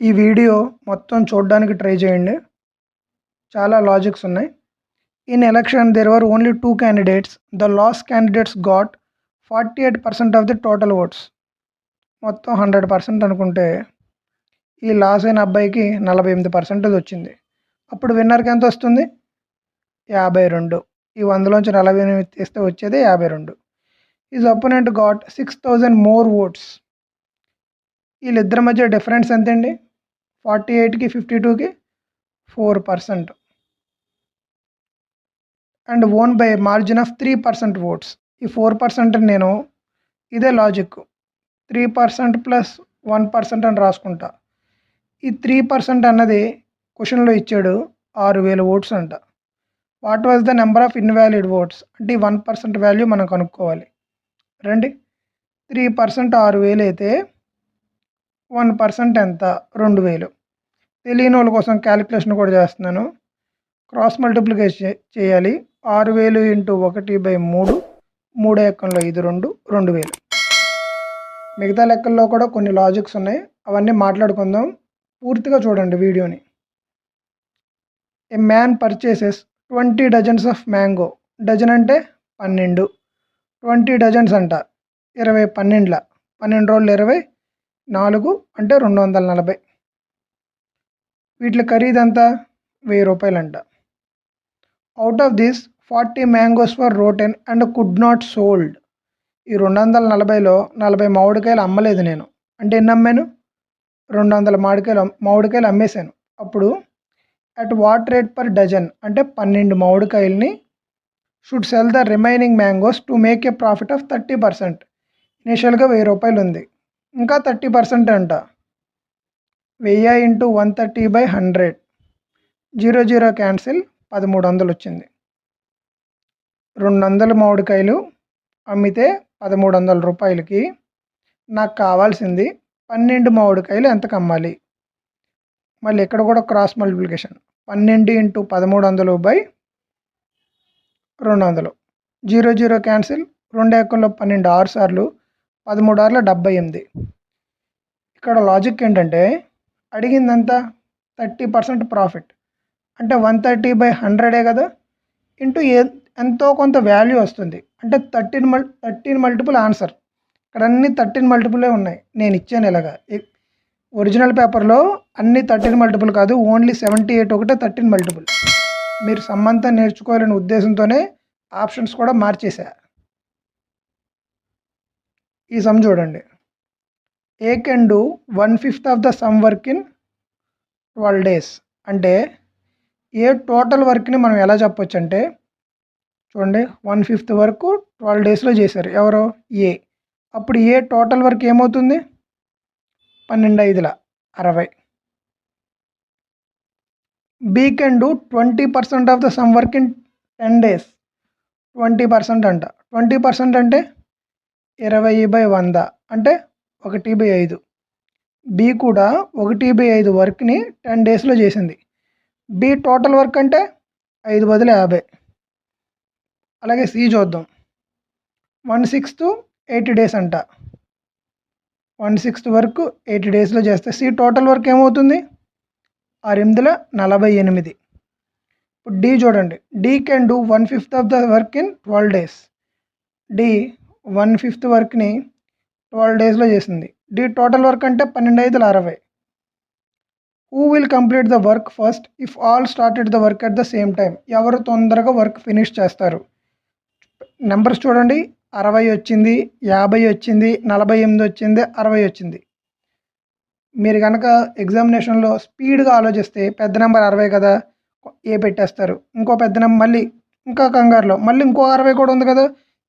ఈ వీడియో మొత్తం చూడడానికి ట్రై చేయండి. చాలా లాజిక్స్ ఉన్నాయి. In election there were only 2 candidates. The last candidates got 48% of the total votes. మొత్తం 100% అనుకుంటే ఈ లాస్ అయిన అబ్బాయికి 48% వచ్చింది. అప్పుడు విన్నర్కి ఎంత వస్తుంది? 52. ఈ 100లోంచి 48 తీస్తే వచ్చేది 52. His opponent got 6000 more votes. వీళ్ళిద్దరి మధ్య డిఫరెన్స్ ఎంతండి? 48కి 52కి 4%. And won by margin of 3% votes. ఈ 4% నేను ఇదే లాజిక్ 3% ప్లస్ 1% అని రాసుకుంటా. ఈ 3% అన్నది క్వశ్చన్లో ఇచ్చాడు 6000 ఓట్స్ అంట. What was the number of invalid oats అంటే ఈ 1% వాల్యూ మనం కనుక్కోవాలి. రండి, 3% 6000 అయితే 1% ఎంత? 2000. తెలియని వాళ్ళ కోసం క్యాలిక్యులేషన్ కూడా చేస్తున్నాను. క్రాస్ మల్టిప్లికేషన్ చేయాలి. 6000 ఇంటూ 1/3, 3 ఎక్కంలో 5 2, 2000. మిగతా లెక్కల్లో కూడా కొన్ని లాజిక్స్ ఉన్నాయి, అవన్నీ మాట్లాడుకుందాం. పూర్తిగా చూడండి వీడియోని. A man purchases 20 dozens of mango. Dozen అంటే 12. 20 డజన్స్ అంట. 20 12ల 12 రోజులు 20, 4 అంటే 240. వీటి ఖరీదు ఎంత? 1000 రూపాయలు అంట. Out of this 40 mangoes for rotten and could not sold. ఈ 240లో 40 మామిడికాయలు అమ్మలేదు నేను. అంటే ఎన్ని అమ్మాను? 200 మామిడికాయలు అమ్మేశాను. అప్పుడు at what rate per dozen అంటే 12 మామిడికాయలని should sell the remaining mangoes to make a profit of 30%. ఇనిషియల్గా 1000 రూపాయలు ఉంది, ఇంకా 30% అంట. 1000 ఇంటూ 130/100, 0 క్యాన్సిల్, 1300 వచ్చింది. 200 మామిడికాయలు అమ్మితే 1300 రూపాయలకి నాకు కావాల్సింది 12 మామిడికాయలు ఎంతకు అమ్మాలి? మళ్ళీ ఇక్కడ కూడా క్రాస్ మల్టిప్లికేషన్. 12 ఇంటూ 1300/200, 0 క్యాన్సిల్, 2 ఎక్కల్లో 12, 6 సార్లు 13 6ల 78. ఇక్కడ లాజిక్ ఏంటంటే అడిగిందంతా 30% ప్రాఫిట్ అంటే 130/100 కదా, ఇంటూ ఎంతో కొంత వాల్యూ వస్తుంది అంటే 13 మల్టిపుల్ ఆన్సర్. ఇక్కడ అన్ని 13 మల్టిపులే ఉన్నాయి. నేను ఇచ్చాను ఇలాగా. ఒరిజినల్ పేపర్లో అన్ని 13 మల్టిపుల్ కాదు, ఓన్లీ 78 ఒకటే 13 మల్టిపుల్. మీరు సమ్మంతా నేర్చుకోవాలనే ఉద్దేశంతోనే ఆప్షన్స్ కూడా మార్చేసా. ఈ సమ్ చూడండి. ఏ can do 1/5 of the same work in 12 days. అంటే ఏ టోటల్ వర్క్ని మనం ఎలా చెప్పొచ్చు అంటే చూడండి, 1/5 వరకు 12 daysలో చేశారు ఎవరో? ఏ. అప్పుడు ఏ టోటల్ వర్క్ ఏమవుతుంది? 12 5ల 60. B can do 20% of the same work in 10 days. 20% అంట. 20% అంటే 20/100 అంటే 1/5. బి కూడా 1/5 వర్క్ని 10 daysలో చేసింది. బి టోటల్ వర్క్ అంటే 5 బదులు 50. అలాగే సి చూద్దాం. 1/6 80 days అంట. 1/6 వరకు 80 daysలో చేస్తే సి టోటల్ వర్క్ ఏమవుతుంది? 6/8. ఇప్పుడు డి చూడండి. D can do 1/5 of the work in 12 days. D 1/5 వర్క్ని 12 daysలో చేసింది. డి టోటల్ వర్క్ అంటే 12 5ల 60. Who will complete the work first if all started the work at the same time. ఎవరు తొందరగా work finish చేస్తారు? నెంబర్స్ చూడండి. 60 వచ్చింది, 50 వచ్చింది, 48 వచ్చింది, 60 వచ్చింది. మీరు కనుక ఎగ్జామినేషన్లో స్పీడ్గా ఆలోచిస్తే పెద్ద నెంబర్ 60 కదా, ఏ పెట్టేస్తారు. ఇంకో పెద్ద నెంబర్ మళ్ళీ ఇంకా కంగారులో మళ్ళీ ఇంకో 60 కూడా ఉంది కదా,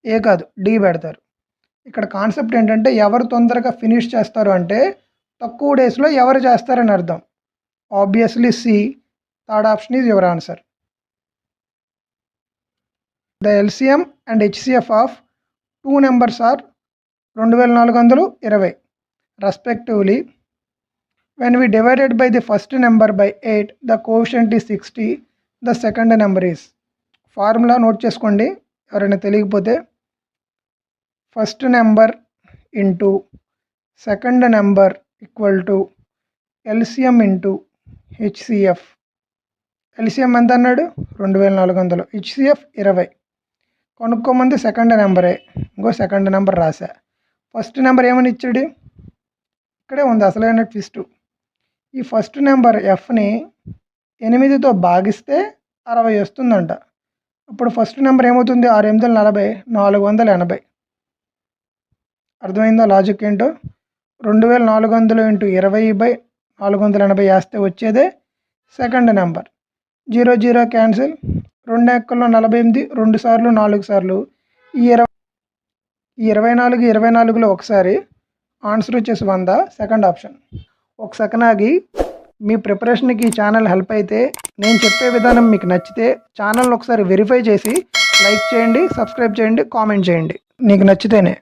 ఏ కాదు డి పెడతారు. ఇక్కడ కాన్సెప్ట్ ఏంటంటే ఎవరు తొందరగా ఫినిష్ చేస్తారు అంటే తక్కువ డేస్లో ఎవరు చేస్తారని అర్థం. Obviously C. Third option is your answer. The LCM and HCF of 2 numbers are 2420 respectively. When we divided by the first number by 8, the coefficient is 60. The second number is. Formula note చేసుకోండి ఎవరైనా తెలియకపోతే. First number into second number equal to LCM into HCF. LCM ఎంత అన్నాడు? 2400. HCF 20. కొనుక్కోమంది second నెంబరే. ఇంకో second number రాసా. First number ఏమని ఇచ్చాడు? ఇక్కడే ఉంది అసలైన ట్విస్ట్. ఈ ఫస్ట్ నెంబర్ ఎఫ్ని 8తో భాగిస్తే 60 వస్తుందంట. అప్పుడు ఫస్ట్ నెంబర్ ఏమవుతుంది? 6 8 40, 480. అర్థమైందా లాజిక్ ఏంటో? 2400 ఇంటూ 20/480 వేస్తే వచ్చేదే సెకండ్ నెంబర్. 0 0 క్యాన్సిల్. 2 ఎక్కల్లో 48, 2 సార్లు 4 సార్లు. ఈ 24 24లో ఒకసారి. ఆన్సర్ వచ్చేసి 100. Second option. ఒక సెకండ్ ఆగి, మీ ప్రిపరేషన్కి ఈ ఛానల్ హెల్ప్ అయితే, నేను చెప్పే విధానం మీకు నచ్చితే ఛానల్ని ఒకసారి వెరిఫై చేసి లైక్ చేయండి, సబ్స్క్రైబ్ చేయండి, కామెంట్ చేయండి నీకు నచ్చితేనే.